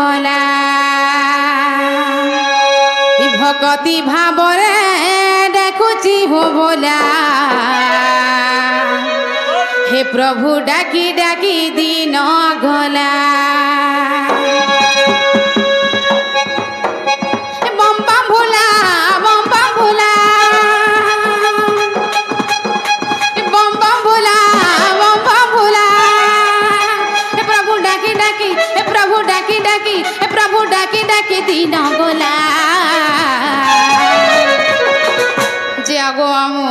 गला भक्ति भावरे डाकुची हो बोला हे प्रभु डाकी डाकी दिन गला बम बम भोला बम बम भोला बम बम भोला बम बम भोला हे प्रभु डाकी डाकी हे प्रभु डाकी डाकी हे प्रभु डाकी डाकी दिन गला जे आगो आमु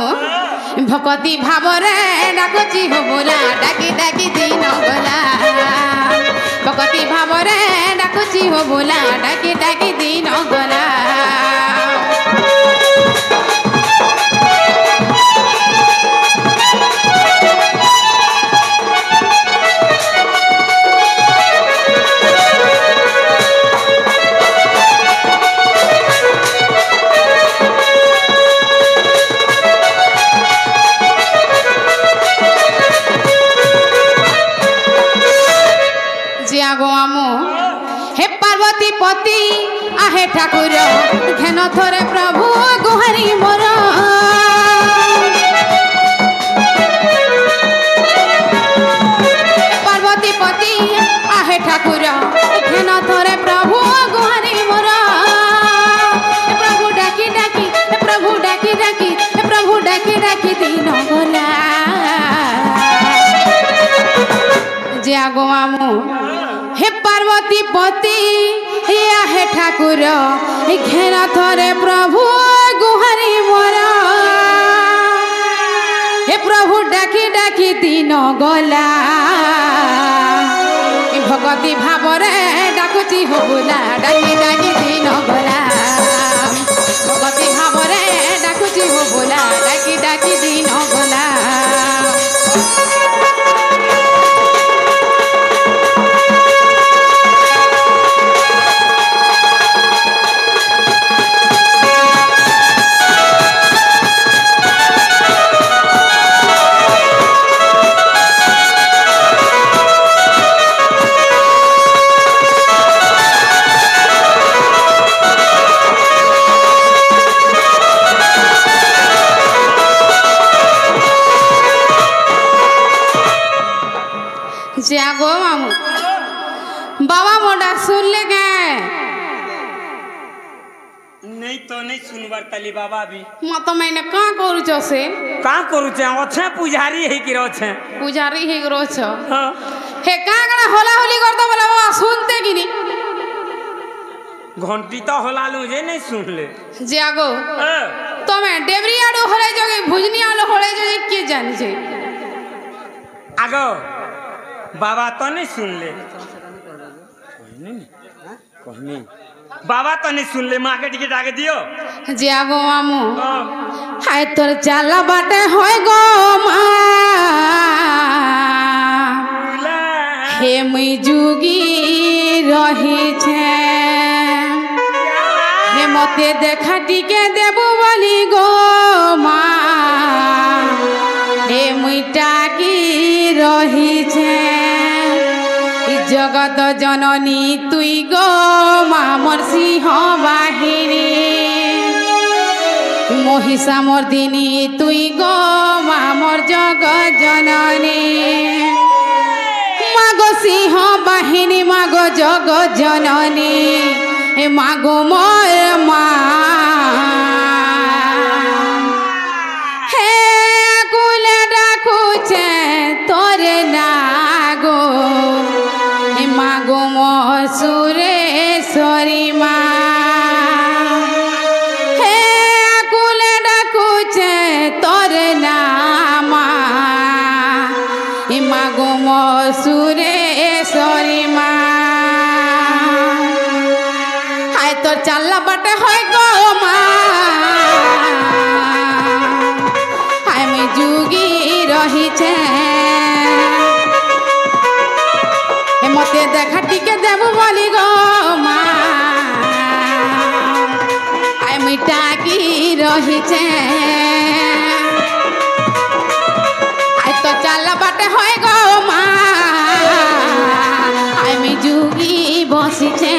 भक्ति भावरे डाकुची हो बोला डाकी डाकी दिन गला भक्ति भावरे डाकुची हो बोला डाकी डाकी दिन गला हे पार्वती पति आहे ठाकुर घेन थोरे प्रभु गुहारी मोर पार्वती पति आहे ठाकुर घेन थोरे प्रभु गुहारी मोर प्रभु डाकी डाकी प्रभु डाकी डाकी प्रभु डाकी डाकी दिन गला जे आगो आमु हे पार्वती पति हे ठाकुर घेन थोरे प्रभु गुहारी मोर हे प्रभु डाकी डाकी दिन गला भक्ति भावरे डाकुची हो बोला डाकी डाकी दिन गला भक्ति भावरे डाकुची हो बोला डाकी डाकी दिन गला जागो मामू बाबा मोटा सुन ले गए नहीं तो नहीं सुनबार तली बाबा भी मत मैंने का करू छ से का करू छ अच्छे पुजारी है कि रोछ पुजारी है रोछ हां हे का गड़ा होला होली कर दो बोला बाबा सुनते कि नहीं घंटी तो होला लू जे नहीं सुन ले जागो तो मैं डेबरी आडो होले जोगे भुजनी आलो होले जोगे के जान छे आगो बाबा तो नहीं सुन ले बाबा तो नहीं सुन ले माँ के टिकट आगे दियो जागो मामू हाय तोर चाला बाटे होय गो माँ हे मुई जुगी रही छे हे मते देखा टिके देबो बोली गो माँ हे मुई टाकी रही छे जगत जननी तुई गो माँ मोर सिंह बाहिनी महिषा मर्दिनी तुई गो माँ मोर जगत जननी मागो सिंह बाहिनी मागो जगत जननी मागो मोर माँ हे कुले डाकुचे तोरे नागो मागो सुरेश्वरी माँ हे कुले डाकुचे तोरे नामा मागो सुरेश्वरी माँ हाय तो चल बटे होय गो माँ हाय मैं जुगी रही छे मते देखा टिके देबो बोली गो माँ आय मिटा की रही छे आय तो चल बाटे होय गो माँ आय मैं जुगी বসিছে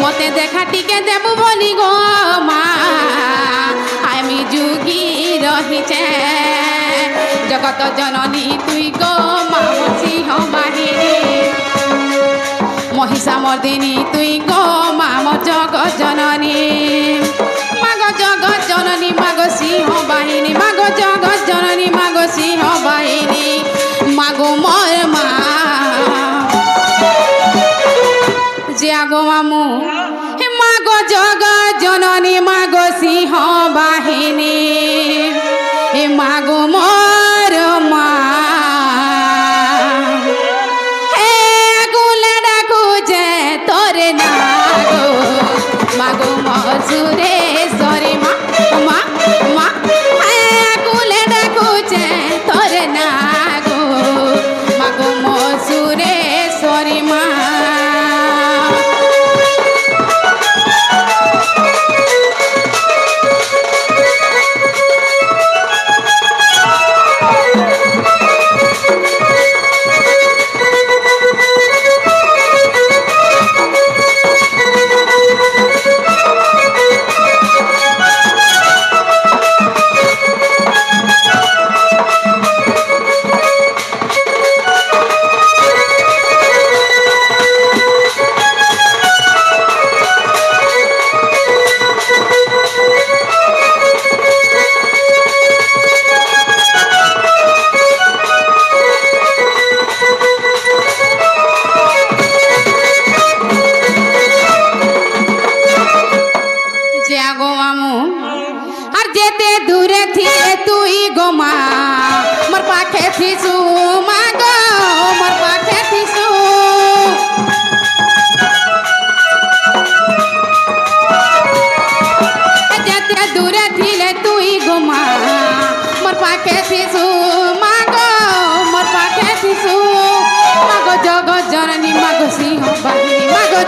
মতে দেখা টিকে দেবু বলি গো মা আমি যুগি রহিছে জগত জননী তুই গো মা সিংহ বাহিনী মহিষা মর্দিনী তুই গো মা জগৎ জননী মাগো জগৎ জননী মাগো সিংহ বাহিনী মাগো জগৎ জননী মাগো সিংহ বাহিনী মাগো মোর মা যে আগো মামু হে মাগো জগৎ জননী মাগো সিংহ বাহিনী হে মাগো মোর মা হে গুলে ডাকুছে তোরে না গো মাগো মসুরেশ্বরী মা মা মা হে গুলে ডাকুছে তোরে না গো মাগো মসুরেশ্বরী মা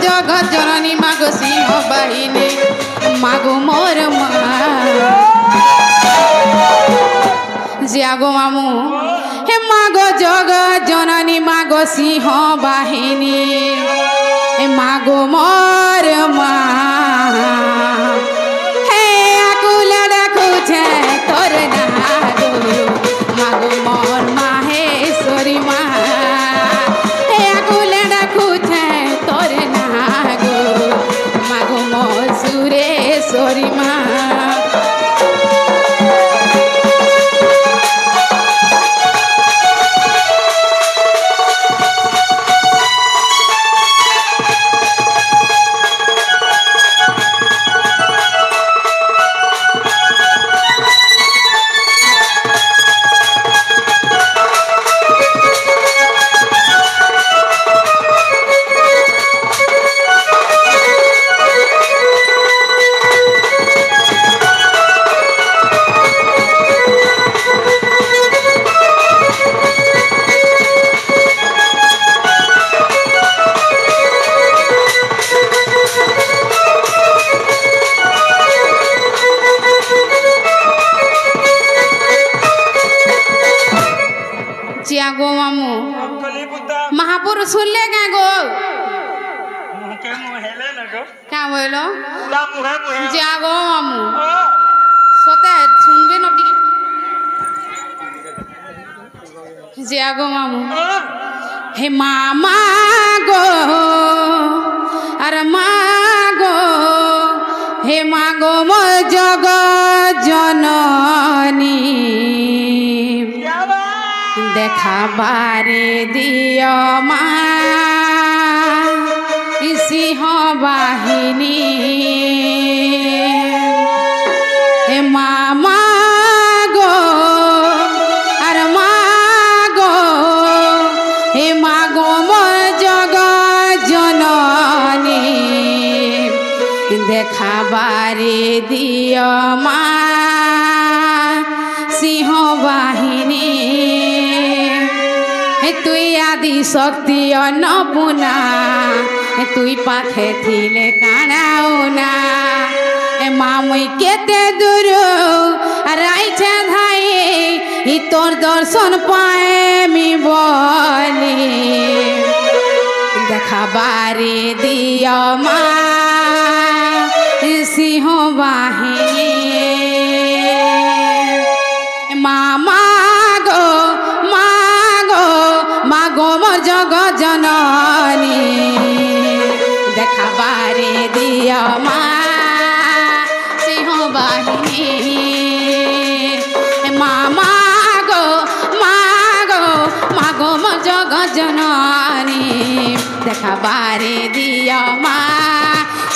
জগৎ জননী মাগো সিংহ বাহিনী মাগো মোর মা যে আগো মামু হে মাগো জগৎ জননী মাগো সিংহ বাহিনী হে মাগো মোর মা হে আকুলে ডাকুছে তোর না গো মাগো মোর মা হে সরি মা হে আকুলে ডাকুছে তোর না গো মাগো মসুরেশ্বরী মা गो मामू महापुरुष सुनले क्या गो क्या बोलो जा गो मामू सोते सुनबे न जा गो मामू हे मामा गो अरे मागो हे मागो मो जगत जननी देखा बारे दियो मा सिंह बाहिनी हे मामा गो अरे मागो हे मागो मो जगत जननी देखा बारे दियो मा सिंह बाहिनी तुई आदि शक्ति अन्नपूर्णा तुई पाखे थिले कानाउना मामुई केते दूर राइछे धाई तोर दर्शन पाए मी बोली দেখাবারে দিও মা সিংহ বাহিনী মামা গো মাগো মাগো মোর জগৎ জননী দেখাবারে দিও মা সিংহ বাহিনী মামা গো মাগো মাগো মোর জগৎ জননী দেখাবারে দিও মা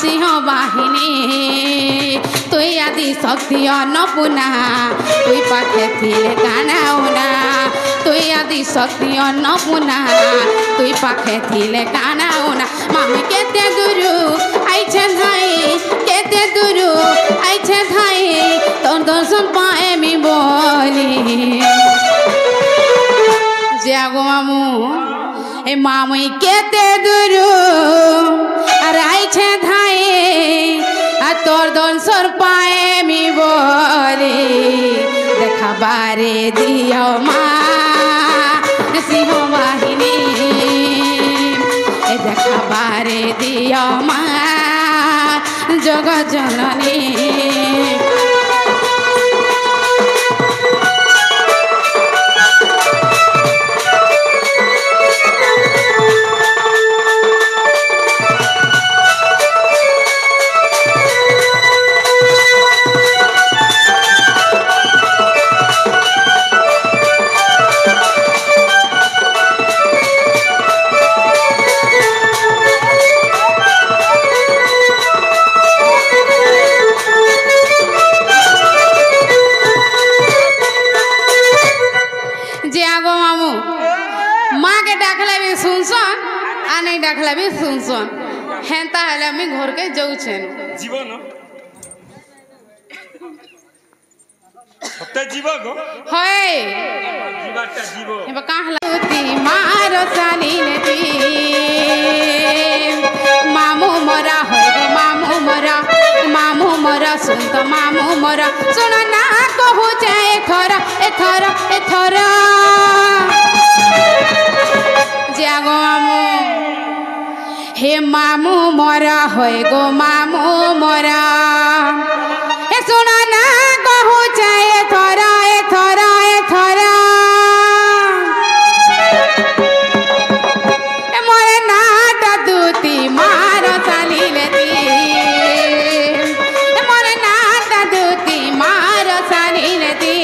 সিংহ বাহিনী তুই আদি শক্তি অন্নপূর্ণা তুই পাখে থিলে কানাও না তুই আদি শক্তি অন্নপূর্ণা তুই পাখে থিলে কানাও না মামি কেতে দূরু আইছে ধাই কেতে দূরু আইছে ধাই তোর দর্শন পায়ে মি বলি যে আগো মামু এ মামি কেতে দূরু আর আইছে ধাই আর তোর দর্শন পায়ে মি বলি দেখাবারে দিও মা সিংহ বাহিনী দেখাবারে দিও মা জগৎ জননী ডাকলা বি শুনছন হেন্তা হলে আমি ঘরকে যাউছেন জীবন সত্যি জীব গো হয় জীবটা জীব এবার কাহলা তুই মার চালিনেতি মামু মরা হয় গো মামু মরা শুনত মামু মরা শুন না কহুছে এথর যে গো মামু হে মামু মরা হয় গো মামু মরা হে শুন না কহুছে এথর মরে নাটা দুতি মার চালিলেতি মরে নাটা দুতি মার চালিলেতি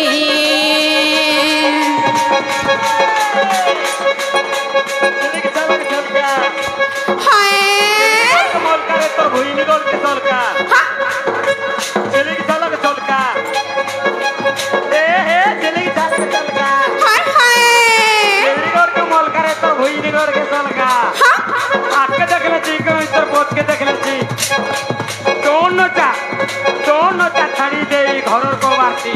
ছাড়ি দেই ঘরের কবারটি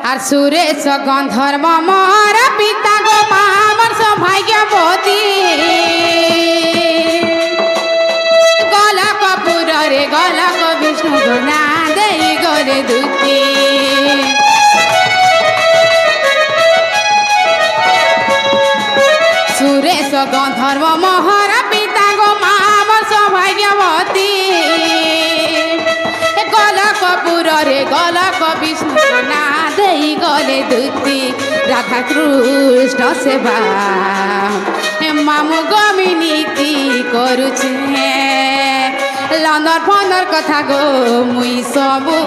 আর সুরেশ গন্ধর্ব মর পিতা গো মামর সৌভাগ্যবতী গলা কপুরে গলা বিষ্ণু গোনা দেই গলে দুতি সুরেশ গন্ধর্ব মহর পিতা গো মামর সৌভাগ্যবতী গলা কপুরে গলা বিষ্ণু না দেই গলে দুতি রাধা কৃষ্ণ সেবা মামু গমিনীতি করুছে লন্দর ফন্দর কথা গো মুই সবু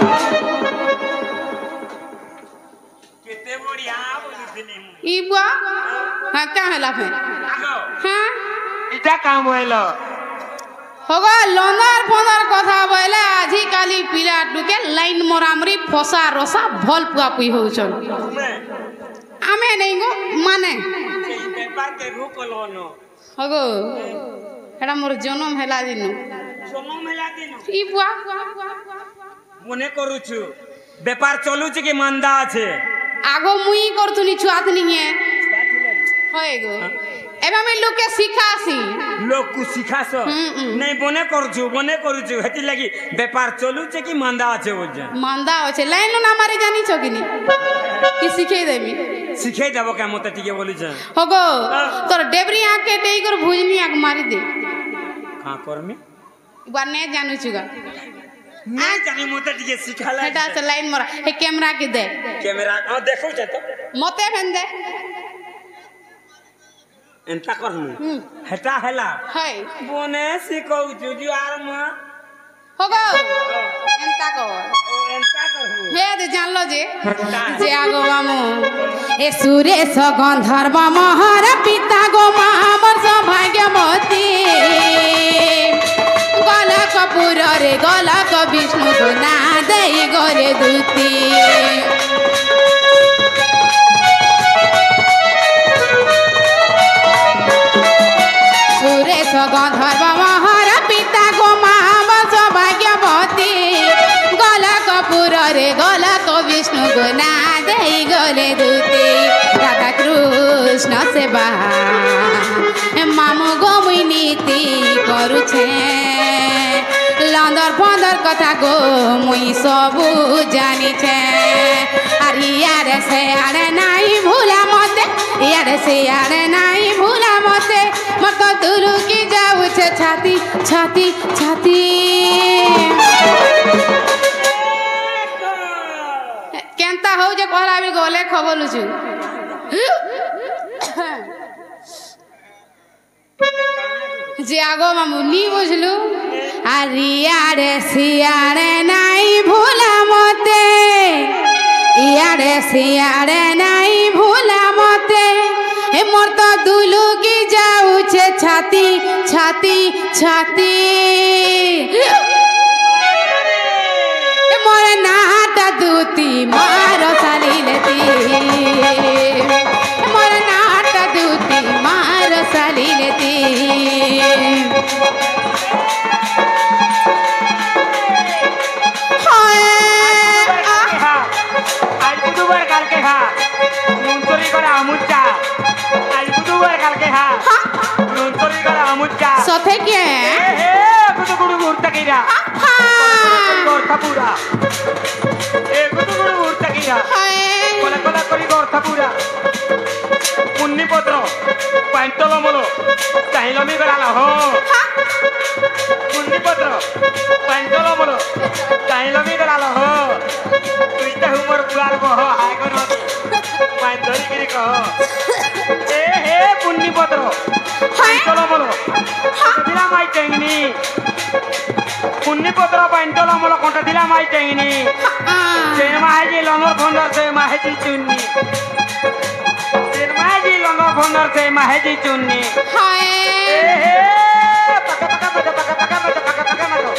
কেতে বড়িয়া বলুছিলি ইবা হ্যাঁ কা হলা ফে হ্যাঁ এটা কাম হইলো হগো লন্দার ফন্দার কথা বলে আজিকালি পিলা টুকে লাইন মরামরি ফসা রসা ভল পুয়া পুই হউছন আমি নেই গো মানে বেপার কে রূপ লন হগো এটা মোর জনম হেলা দিন জনম হেলা দিন ই পুয়া মনে করুছু বেপার চলুছে কি মান্দা আছে আগো মুই করতুনি ছুয়াত নিয়ে হয় গো এবে আমি লোকে শিখাছি লোক কু শিখাস নাই বনে করুছু হেতি লাগি বেপার চলুছে কি মান্দা আছে বুঝা মান্দা আছে লাইন না মারি জানিছ কিনি কি শিখাই দেবি শিখাই দেব কে মতে টিকে বলিছ হগো তোর ডেবরি আকে দেই কর ভুজনি আক মারি দে কা করমি এবার নে জানুছু গা না জানি মতে টিকে শিখালা এটা আছে লাইন মরা হে ক্যামেরা কে দে ক্যামেরা দেখো তো মতে ফেন দে এন্তা করমু হেটা হেলা হাই বনে শিখাউছু জুয়ার মা হগো এন্তা কর এন্তা করমু হে দে জানলো যে আগো মামু এ সুরেশ গন্ধর্ব মহর পিতা গো মা আমার সৌভাগ্যবতী গলক পুরে গলক বিষ্ণু গো না দেই গলে দুতি সুরেশ গন্ধর্ব মহর পিতা গো মা আমার সৌভাগ্যবতী গলক পুরে গলক বিষ্ণু গো না দেই গলে দুতি রাধা কৃষ্ণ সেবা মামু গো মুই নীতি করুছে লন্দর ফন্দর কথা গো মুই সবু জানিছে আর ইয়ারে সে আরে নাই ভুলা মতে ইয়ারে সে আরে নাই ভুলা মতে মত তুলু কি যাউছে ছাতি ছাতি ছাতি কেনতা হউ যে কহলা আমি গলে খবলুছু যে আগো মামু নি বুঝলু আর ইয়ারে সিয়ারে নাই ভুলা মতে ইয়ারে সিয়ারে নাই ভুলা মতে এ মোর তো দুলু কি যাউছে ছাতি ছাতি ছাতি মোর নাটা দুতি মার সালিলেতি মোর নাটা দুতি মার সালিলেতি সথে কে গুদু গুদু ঘুরতে গিরা গর্থা পুরা গুদু গুদু ঘুরতে গিরা কোলা কোলা করি গর্থা পুরা পুণ্যপত্র পাইন্তলমল চাহিলমি গড়াল হ পুণ্যপত্র পাইন্তলমল চাহিলমি গড়াল হ তুইটা হুমর বুড়াল বহ হায় কর পাইন ধরি গিরি কহ হে পুণ্যপত্র পাইন্তলমল দিলা মাই টেংনি পুণ্যপত্র পাইন্তলমল কোনটা দিলা মাই টেংনি সে মাহেজি লঙ্গর ফন্দর সে মাহেজি চুন্নি মাহেজি লঙ্গর ফন্দর সে মাহেজি চুন্নি পাকা পাকা পাকা পাকা পাকা পাকা পাকা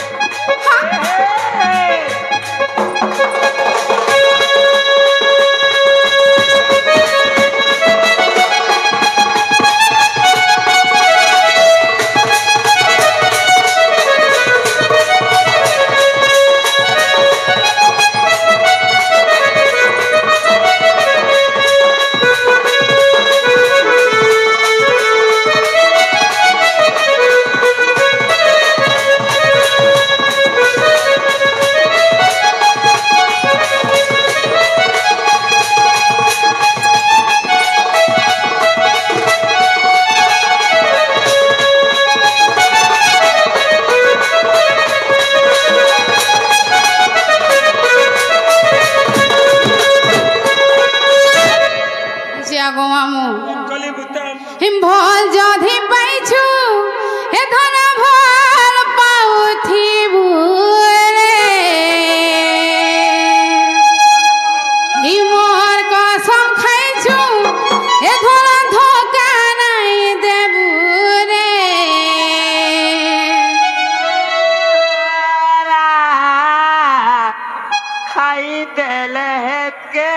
খাই দেলে হেতকে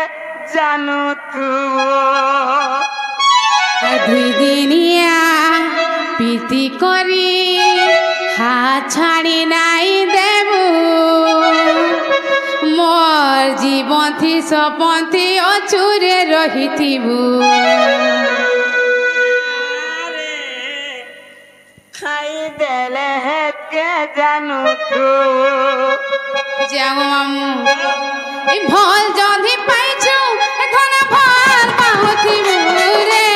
জানু তু দুই দিনিয়া প্রীতি করি হাত ছাড়ি নাই দেবু মোর জীবনথি সপন্থি অচুরে রহিথিবু খাই দেলে হেতকে জানু তু যাও মামু এই ভল যদি পাইছো এখন ভল পাহথিবু রে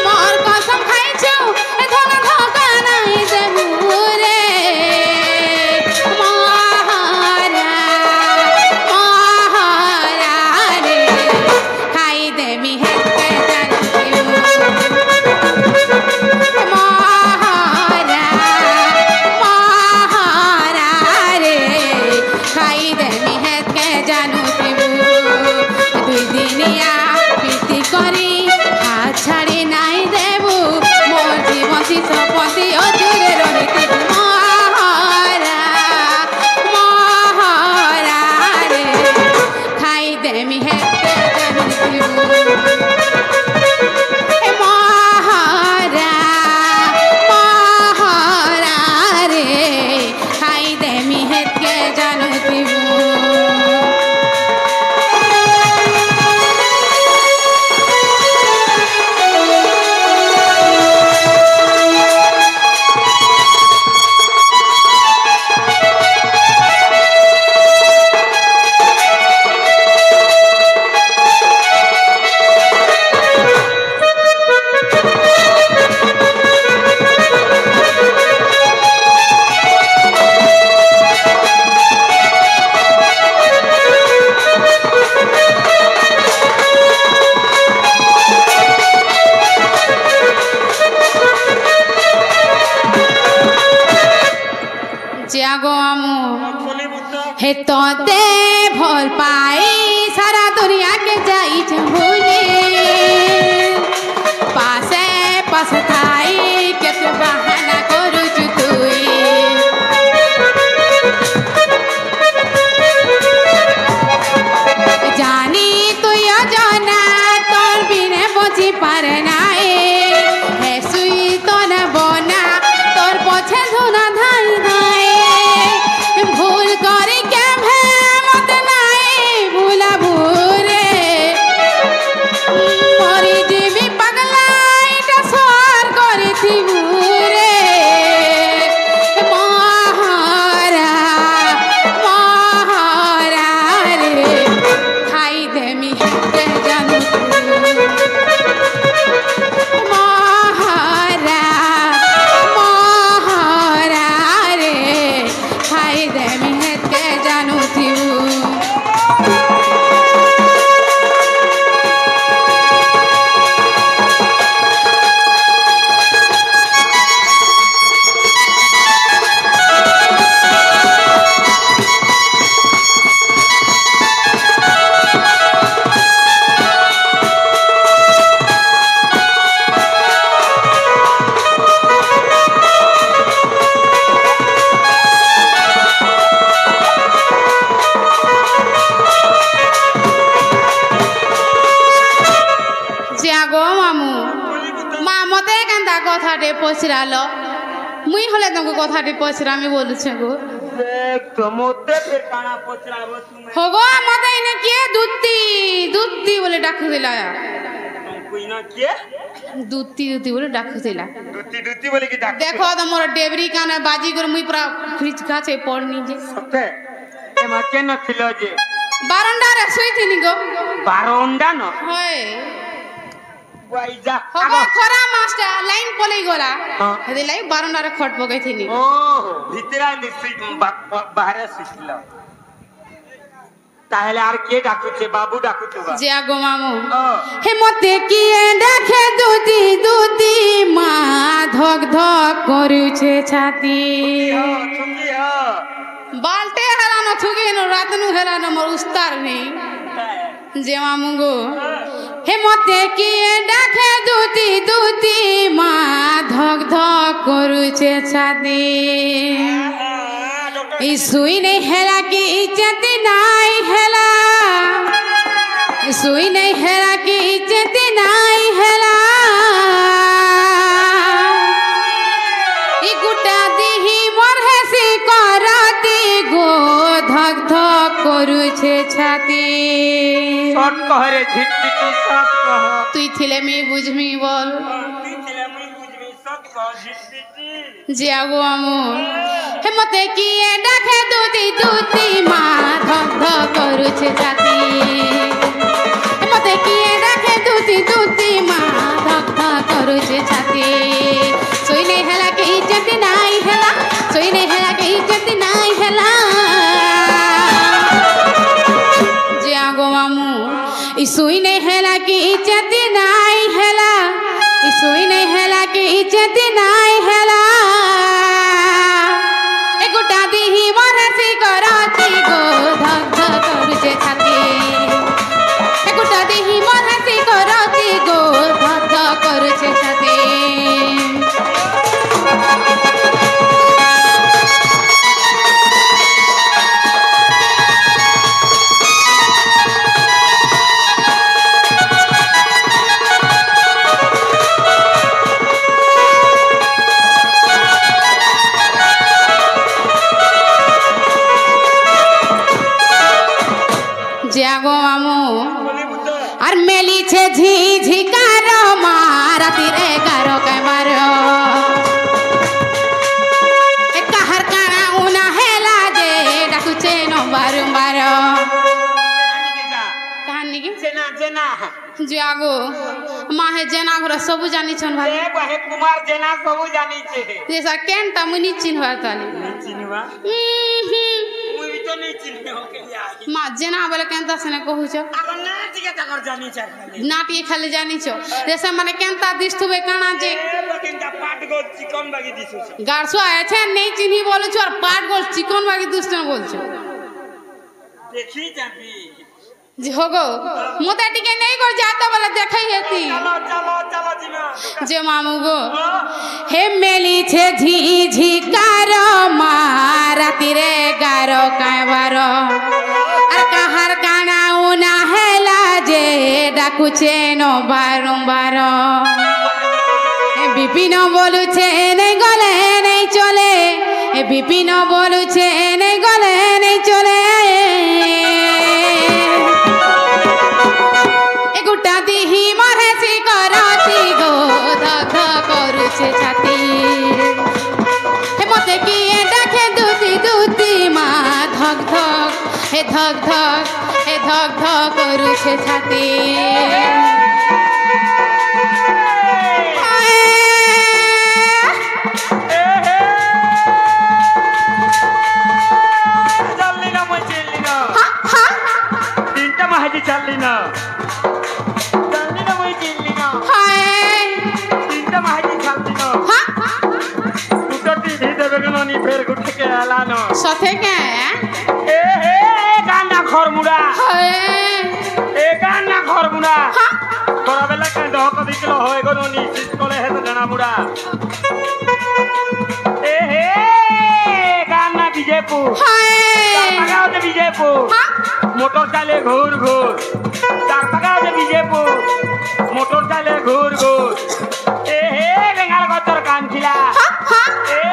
মোর কসম খাইছো এখন ধোকা নাই দেবু রে মহারা মহারা রে খাই দেমি হেতে জানিবু মহারা মহারা রে খাই দেমি হেতে জানুতিবু দুই দিনিয়া প্রীতি করি হাত ছাড়ি নাই দেবু মোর জীবনটি সপতি অজুরে রহিতিবু মহারা মহারা রে খাই দেমি হেতে জানুতিবু মহারা মহারা রে খাই দেমি হেতে জানুতিবু जागो आमू हे तोते भल पाई सारा दुनिया के जाई भूले पासे पास थाई के तू बहाना करू तुई जानी तू जना तोर बिने बची पारे नाए हे सुई तो न बना तोर पछे धुना धाई धाई भूल करी के भे मत नाई भूला भूरे मरी जीवी पगला इटा स्वार करी थी भूरे महारा महारा रे खाई दे मी हेते जानू महारा महारा रे खाई दे मी हेते जानू थिबू जागो मामू मा मते केनता कथाटे पचराल मुई हले तुमको कथाटे पचरामी बोलुछे गो तो मोते फिर काना पचराबो तुमे होगो मते इने के दुत्ती दुत्ती बोले डाकु दिला कोई ना के दुत्ती दुत्ती बोले डाकु दिला दुती दुती बोले की डाक देखो तो मोर डेबरी काना बाजी कर मुई पूरा फ्रिज काचे पड़नी जे सते ए मा के न थिलो जे बारंडा रे सोई थिनी गो बारंडा न होय वाइजा होगो खरा मास्टर लाइन पलई गला हां हेदे लाई बारंडा रे खट पगई थिनी ओ ভিতরা নিশ্চয় বাইরে শিখল তাহলে আর কে ডাকুছে বাবু ডাকুছে বা যে আগো মামু হে মতে কি ডাকে দুদি দুদি মা ধক ধক করুছে ছাতি তুমি বালতে হেলানো থুগিনো রাতনু হেলানো মোর উস্তার নেই যে মামু গো হে মতে কি ডাকে দুদি দুদি মা ধক ধক করুছে ছাতি सुई नहीं हेला की इज्जत नहीं हेला सुई नहीं हेला की इज्जत नहीं हेला गुटा दिही मोर हेसी करती गो धक धक करुछे छाती शॉर्ट कह रे झिटमिटी शॉर्ट कह तुई थिले मी बुझमी बोल तुई थिले मी बुझमी शॉर्ट कह झिटमिटी जे आगो আমু হে মতে কিয়ে ডাকে দুতি দুতি মা ধক ধক কरुछे छाती হে মতে কিয়ে ডাকে দুতি দুতি মা ধক ধক কरुछे छाती सोई नहीं हेला के इज्जत नहीं हेला सोई नहीं हेला के इज्जत नहीं हेला जे आगो मामू ई सोई नहीं हेला के इज्जत नहीं हेला ई सोई नहीं हेला के इज्जत नहीं हेला ए गुटा दिही मनसी करती गो धक धक करुछे छाती ए गुटा दिही मनसी करती गो धक धक करुछे छाती जागो मामू और मेली छे झी झिकारो मारा तीरे गारो के मारो ए कहर काना उना हेला जे डाकुचे नो बारो बारो कहानी की जेना जेना जागो माहे जेना घरा सब जानी छन भाई ए बहे कुमार जेना सब जानी छे जैसा केन ता मुनी चिन्हवा तानी चिन्हवा मुई तो नहीं चिन्हे हो के आई मा जेना बोले केनता सने कहू छ अब नाटी के तकर जानी छे नाटी खाली जानी छ जैसा माने केनता दिस्तुबे काना जे केनता पाट गोल चिकन बागी दिसु छ गारसो आए छे नहीं चिन्ही बोलु छ और पाट गोल चिकन बागी दुस्तन बोल छ देखी जाबी जी होगो मोता टिके नहीं को जाता वाला देखै हेती चलो चलो चलो जिमा जे मामू गो हे मेली छे झी झी कारो मारा तीरे गारो काय बारो अर कहर काना उना हेला जे डाकुचे नो बारो बारो ए बिपिन बोलु छे नहीं गले नहीं चले ए बिपिन बोलु छे नहीं गले नहीं चले गुटा दिही मरसी करती गो धक धक करुछे छाती हे मते किए डाके दुती दुती मा धक धक हे धक धक करुछे छाती चलनी ना मैं चलनी ना तीनटा महाजी चलनी ना सथे के ए हे गाना खरमुड़ा ए गाना खरमुड़ा तोरा बेला के डहक दिखलो होय गनो नी सिस कोले हे तो जना मुड़ा ए हे गाना विजयपुर चार पगाओ दे विजयपुर मोटर चाले घूर घूर चार पगाओ दे विजयपुर मोटर चाले घूर घूर ए हे बेंगाल गतर कान खिला ए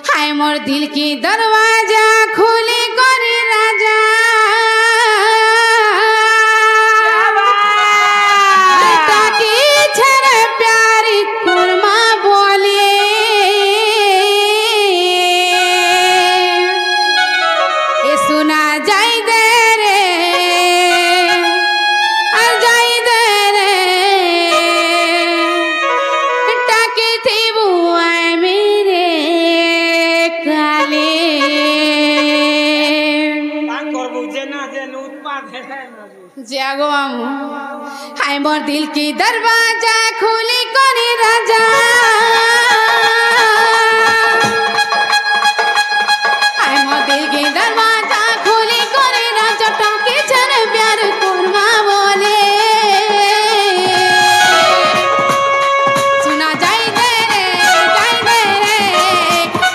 हाय मोर दिल की दरवाजा खुली करी राजा ताकि छरे प्यारी कुरमा बोले ए सुना जाई दे रे जागो आमू हाय मोर दिल की दरवाजा खुली करी राजा हाय मोर दिल की दरवाजा खुली करी राजा टोके छन प्यार कुरमा बोले सुना जाई दे रे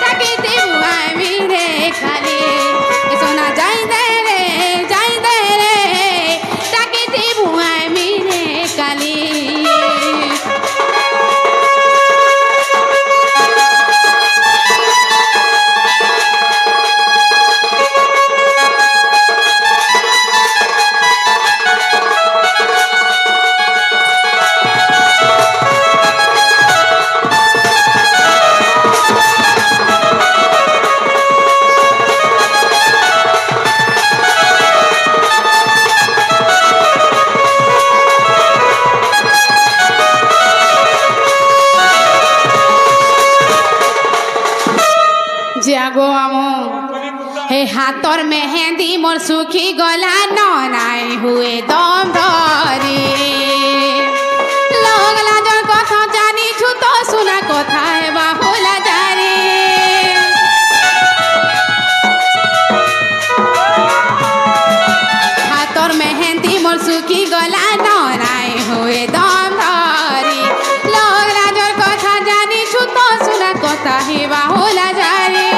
ताकि देव आए मेरे खाली सुना जाई दे रे ताकि देव आए मेरे खाली जागो आमो हे हाथर मेहंदी मोर सुखी गला ननाई हुए दम धरी लोग लाजर कथा जानी छु तो सुना कथा है बाहुला जारी हाथर मेहंदी मोर सुखी गला ननाई हुए दम धरी लोग लाजर कथा जानी छु तो सुना कथा है बाहुला जारी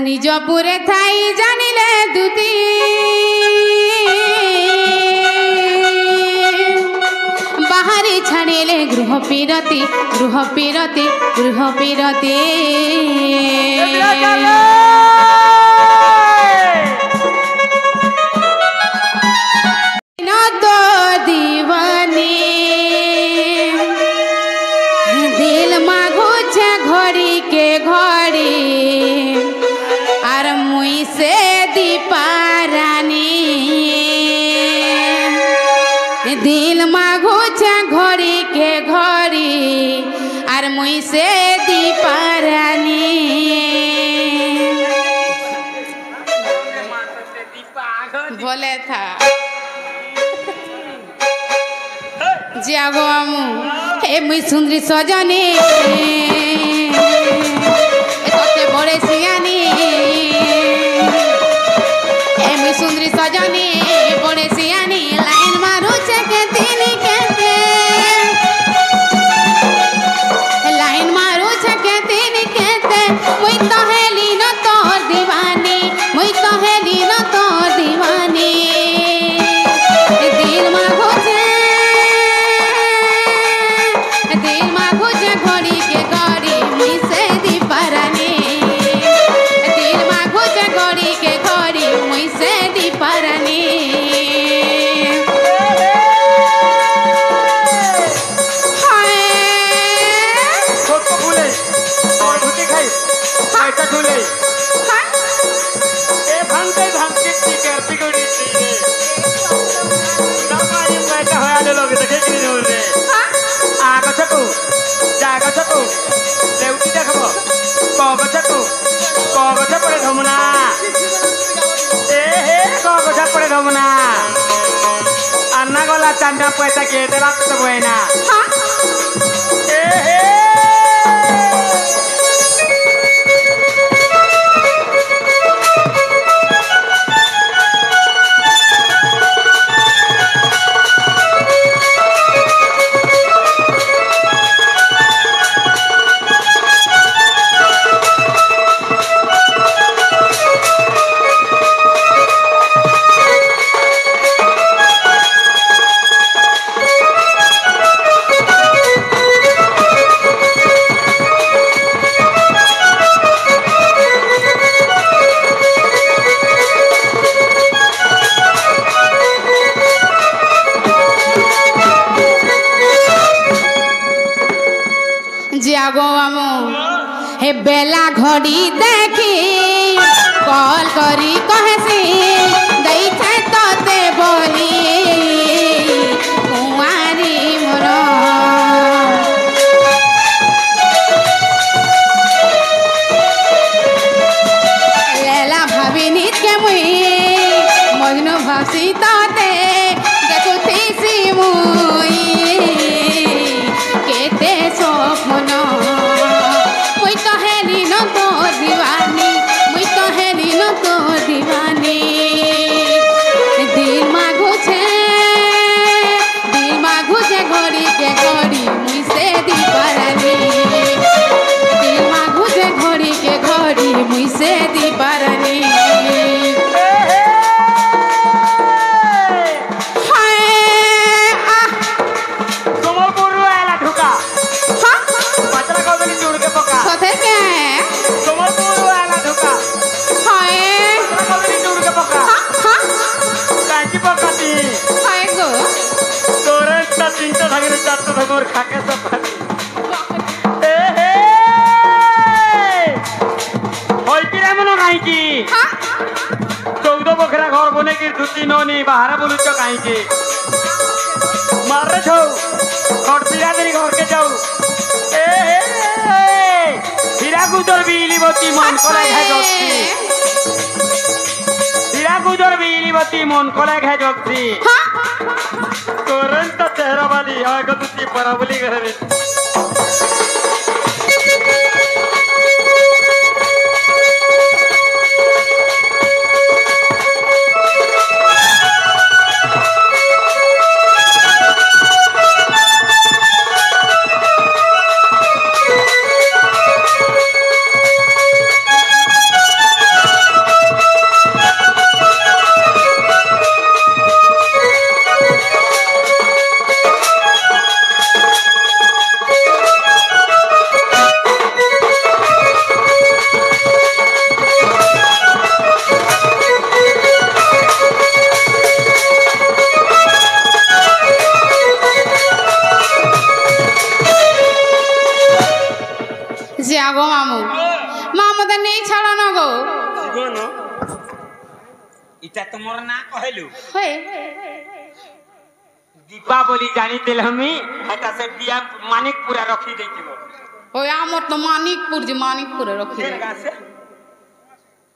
निजपुरे थाई जानिले दुती बाहरी छाड़िले गृह पीरती तो दीवानी दिल मागो छे घड़ी के घड़ी मुई से दीपारानी दिल मागो छे घड़ी के घड़ी और मुई से दीपारानी बोले था जागो आमू हे मुई सुंदरी सजनी बड़े सियानी सुंदरी सजनी बड़े सियानी लाइन मारू के तीन कहते लाइन मारू के तीन कहते मुई तो हेली न तोर दीवानी मुई तो हेली न तोर दीवानी दिल मागो छे घड़ी के घड़ी मुई से दीपारानी दिल मागो छे घड़ी के घड़ी मुई से दीपारानी अन्ना गला चंदा पैसा के रात बुना ए बेला घड़ी देखी कॉल करी कहसी दई छे तोते बोली कुंवारी मोर लेला भाविनी के मुई मजनू भासी तोते देखुथी मुई केते स्वप्न मुई तो हेली न तो दीवानी मुई तो हेली न तो दीवानी दिल माघुछे घड़ी के घड़ी मुई से दीपारानी दिल माघुछे घड़ी के घड़ी मुई से दीपारानी चौदह बखरा घर बने की धुती नोनी बाहर बोलू तो कहीं मारे छो खट पिला देरी घर के जाऊ हीरा गुदर बिलीबती मन कोला घे जगती हीरा गुदर बिलीबती मन कोला घे जगती तुरंत चेहरा वाली आग धुती परावली करे गो मामू मामू तो नहीं छाड़ा न गो जीवन इटा तुमर ना कहलु होय दीपावली जानी दिल हमी हटा से बिया मानिकपुरा रखी देतिबो होय हमर तो मानिकपुर रखी केनगा से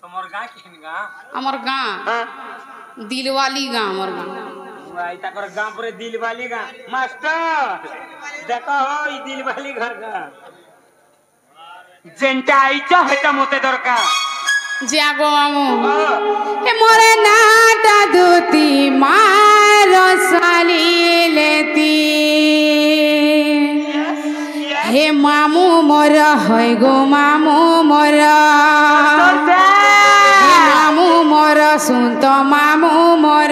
तुमर गां केन गां हमर गां हां दिलवाली गां हमर गां भाई ताकर गां पर दिलवाली गां मास्टर देखो हो ई दिलवाली घर गां जेंटा आइचा हेटा मोते दरकार जागो मामू हे मोरे नाटा धोती मारो साली लेती हे मामू मोर होय गो मामू मोर हे मामू मोर सुन तो मामू मोर